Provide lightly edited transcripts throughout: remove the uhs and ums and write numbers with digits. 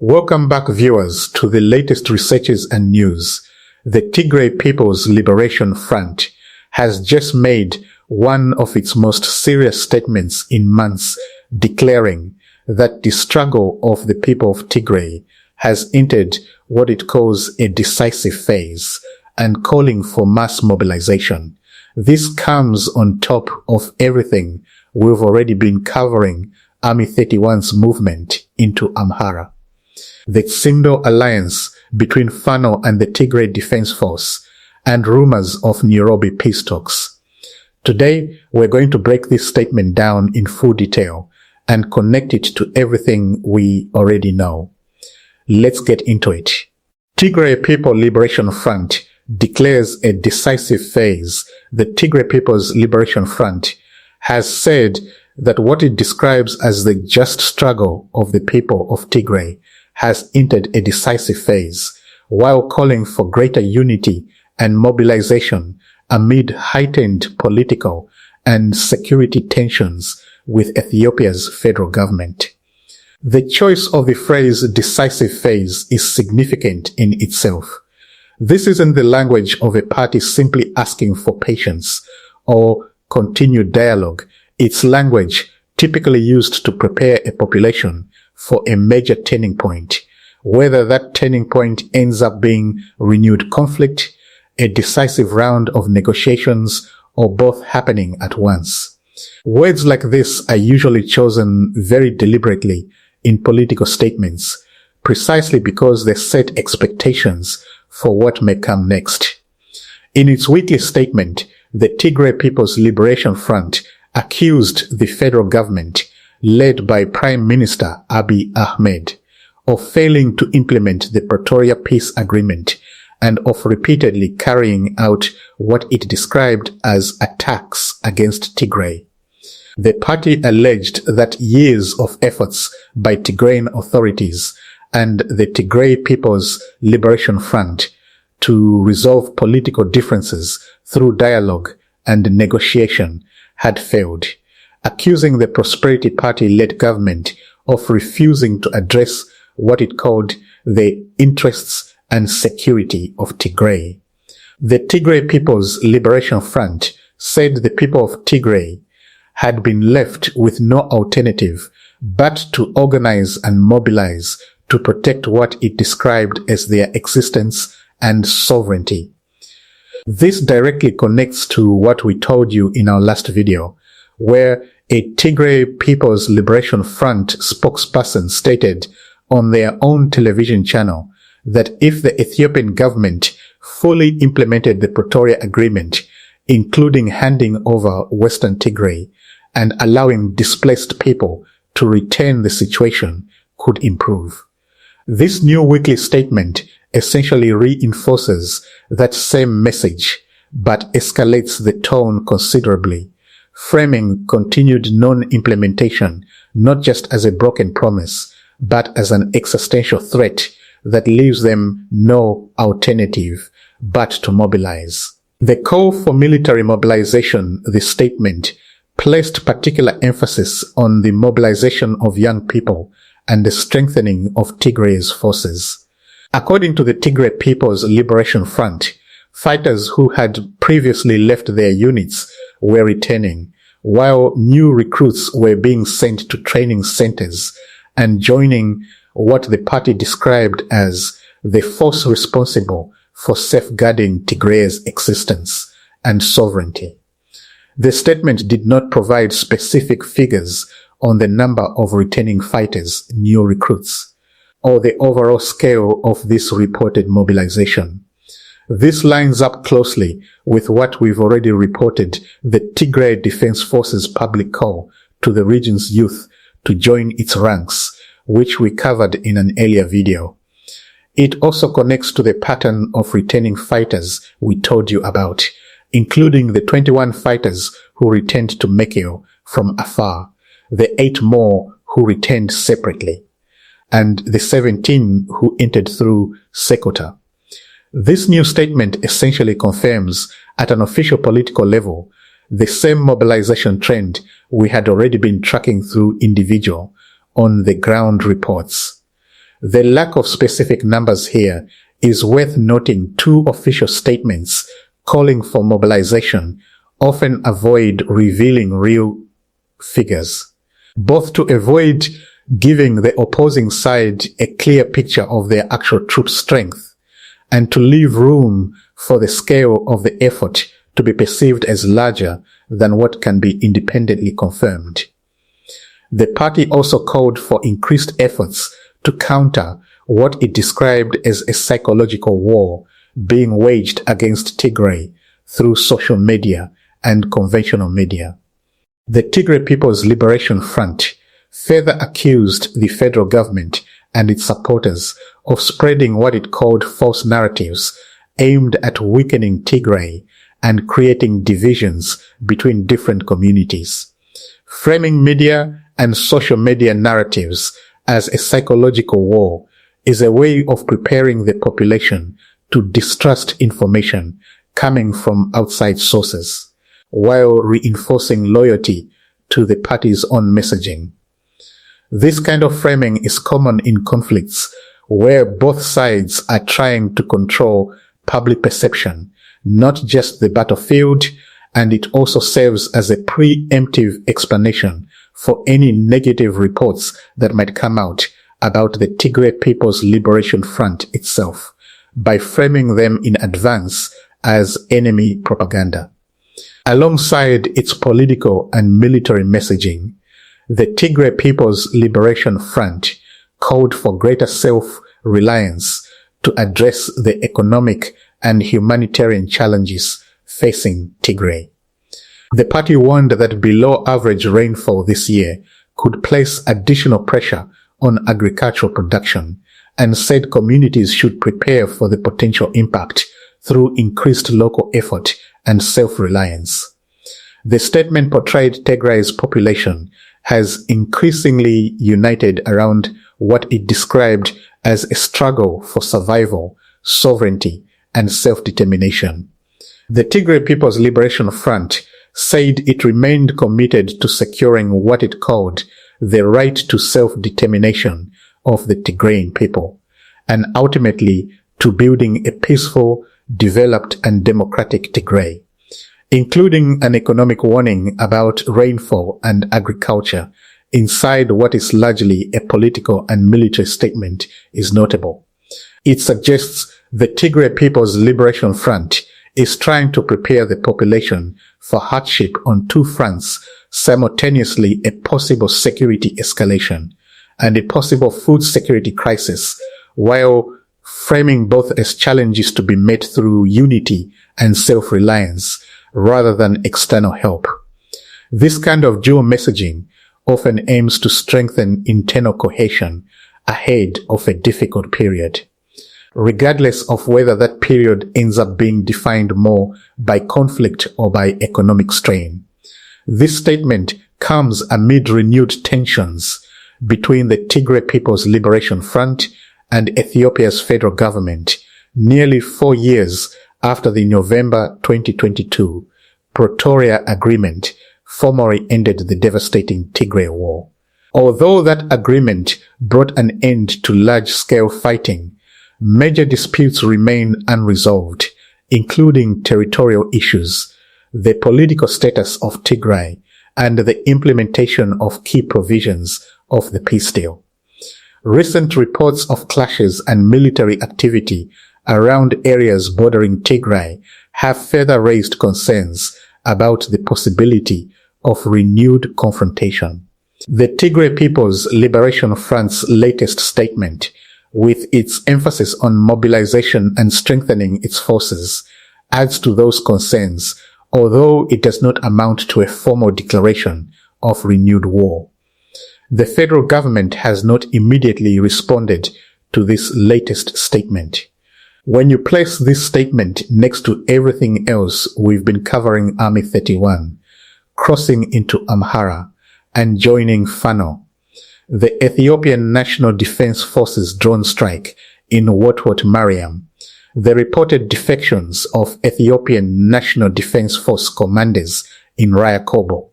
Welcome back, viewers, to the latest researches and news. The Tigray People's Liberation Front has just made one of its most serious statements in months, declaring that the struggle of the people of Tigray has entered what it calls a decisive phase and calling for mass mobilization. This comes on top of everything we've already been covering Army 31's movement into Amhara. The Tsindo alliance between Fano and the Tigray Defense Force, and rumors of Nairobi peace talks. Today, we're going to break this statement down in full detail and connect it to everything we already know. Let's get into it. Tigray People Liberation Front declares a decisive phase. The Tigray People's Liberation Front has said that what it describes as the just struggle of the people of Tigray has entered a decisive phase, while calling for greater unity and mobilization amid heightened political and security tensions with Ethiopia's federal government. The choice of the phrase decisive phase is significant in itself. This isn't the language of a party simply asking for patience or continued dialogue. It's language typically used to prepare a population for a major turning point, whether that turning point ends up being renewed conflict, a decisive round of negotiations, or both happening at once. Words like this are usually chosen very deliberately in political statements, precisely because they set expectations for what may come next. In its weekly statement, the Tigray People's Liberation Front accused the federal government, led by Prime Minister Abiy Ahmed, of failing to implement the Pretoria Peace Agreement and of repeatedly carrying out what it described as attacks against Tigray. The party alleged that years of efforts by Tigrayan authorities and the Tigray People's Liberation Front to resolve political differences through dialogue and negotiation had failed, accusing the Prosperity Party-led government of refusing to address what it called the interests and security of Tigray. The Tigray People's Liberation Front said the people of Tigray had been left with no alternative but to organize and mobilize to protect what it described as their existence and sovereignty. This directly connects to what we told you in our last video, where a Tigray People's Liberation Front spokesperson stated on their own television channel that if the Ethiopian government fully implemented the Pretoria Agreement, including handing over Western Tigray and allowing displaced people to return, the situation could improve. This new weekly statement essentially reinforces that same message, but escalates the tone considerably, framing continued non-implementation not just as a broken promise, but as an existential threat that leaves them no alternative but to mobilize. The call for military mobilization, the statement, placed particular emphasis on the mobilization of young people and the strengthening of Tigray's forces. According to the Tigray People's Liberation Front, fighters who had previously left their units were returning, while new recruits were being sent to training centers and joining what the party described as the force responsible for safeguarding Tigray's existence and sovereignty. The statement did not provide specific figures on the number of returning fighters, new recruits, or the overall scale of this reported mobilization. This lines up closely with what we've already reported, the Tigray Defense Force's public call to the region's youth to join its ranks, which we covered in an earlier video. It also connects to the pattern of returning fighters we told you about, including the 21 fighters who returned to Mekelle from afar, the 8 more who returned separately, and the 17 who entered through Sekota. This new statement essentially confirms, at an official political level, the same mobilization trend we had already been tracking through individual, on the ground reports. The lack of specific numbers here is worth noting. Two official statements calling for mobilization often avoid revealing real figures, both to avoid giving the opposing side a clear picture of their actual troop strength and to leave room for the scale of the effort to be perceived as larger than what can be independently confirmed. The party also called for increased efforts to counter what it described as a psychological war being waged against Tigray through social media and conventional media. The Tigray People's Liberation Front further accused the federal government and its supporters of spreading what it called false narratives aimed at weakening Tigray and creating divisions between different communities. Framing media and social media narratives as a psychological war is a way of preparing the population to distrust information coming from outside sources, while reinforcing loyalty to the party's own messaging. This kind of framing is common in conflicts where both sides are trying to control public perception, not just the battlefield, and it also serves as a preemptive explanation for any negative reports that might come out about the Tigray People's Liberation Front itself by framing them in advance as enemy propaganda. Alongside its political and military messaging, the Tigray People's Liberation Front called for greater self-reliance to address the economic and humanitarian challenges facing Tigray. The party warned that below average rainfall this year could place additional pressure on agricultural production and said communities should prepare for the potential impact through increased local effort and self-reliance. The statement portrayed Tigray's population has increasingly united around what it described as a struggle for survival, sovereignty, and self-determination. The Tigray People's Liberation Front said it remained committed to securing what it called the right to self-determination of the Tigrayan people, and ultimately to building a peaceful, developed, and democratic Tigray, including an economic warning about rainfall and agriculture inside what is largely a political and military statement is notable. It suggests the Tigray People's Liberation Front is trying to prepare the population for hardship on two fronts, simultaneously a possible security escalation and a possible food security crisis, while framing both as challenges to be met through unity and self-reliance rather than external help. This kind of dual messaging often aims to strengthen internal cohesion ahead of a difficult period, regardless of whether that period ends up being defined more by conflict or by economic strain. This statement comes amid renewed tensions between the Tigray People's Liberation Front and Ethiopia's federal government, nearly 4 years after the November 2022 Pretoria Agreement formally ended the devastating Tigray War. Although that agreement brought an end to large-scale fighting, major disputes remain unresolved, including territorial issues, the political status of Tigray, and the implementation of key provisions of the peace deal. Recent reports of clashes and military activity around areas bordering Tigray have further raised concerns about the possibility of renewed confrontation. The Tigray People's Liberation Front's latest statement, with its emphasis on mobilization and strengthening its forces, adds to those concerns, although it does not amount to a formal declaration of renewed war. The federal government has not immediately responded to this latest statement. When you place this statement next to everything else we've been covering Army 31, crossing into Amhara, and joining Fano, the Ethiopian National Defense Forces drone strike in Wotwot Mariam, the reported defections of Ethiopian National Defense Force commanders in Raya Kobo,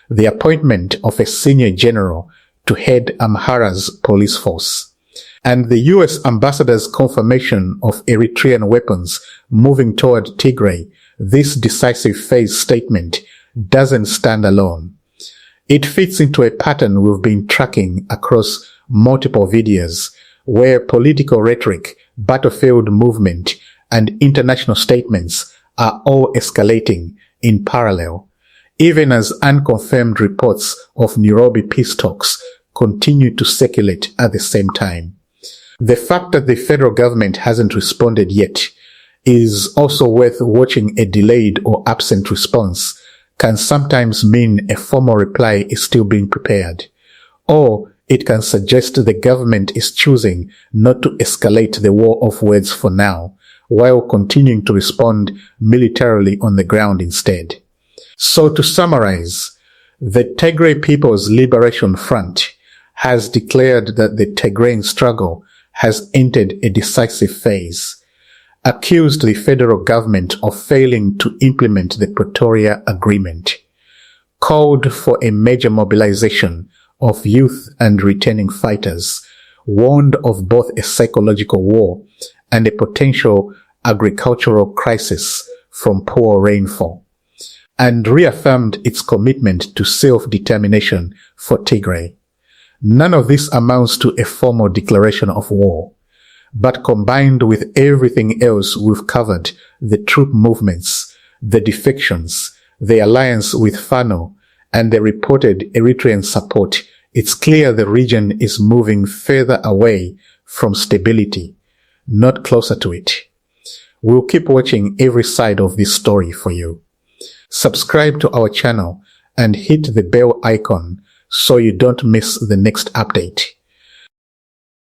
the appointment of a senior general to head Amhara's police force, and the US ambassador's confirmation of Eritrean weapons moving toward Tigray, this decisive phase statement doesn't stand alone. It fits into a pattern we've been tracking across multiple videos, where political rhetoric, battlefield movement, and international statements are all escalating in parallel, even as unconfirmed reports of Nairobi peace talks continue to circulate at the same time. The fact that the federal government hasn't responded yet is also worth watching. A delayed or absent response can sometimes mean a formal reply is still being prepared, or it can suggest the government is choosing not to escalate the war of words for now, while continuing to respond militarily on the ground instead. So to summarize, the Tigray People's Liberation Front has declared that the Tigrayan struggle has entered a decisive phase, accused the federal government of failing to implement the Pretoria Agreement, called for a major mobilization of youth and returning fighters, warned of both a psychological war and a potential agricultural crisis from poor rainfall, and reaffirmed its commitment to self-determination for Tigray. None of this amounts to a formal declaration of war, but combined with everything else we've covered, the troop movements, the defections, the alliance with Fano, and the reported Eritrean support, it's clear the region is moving further away from stability, not closer to it. We'll keep watching every side of this story for you. Subscribe to our channel and hit the bell icon so you don't miss the next update.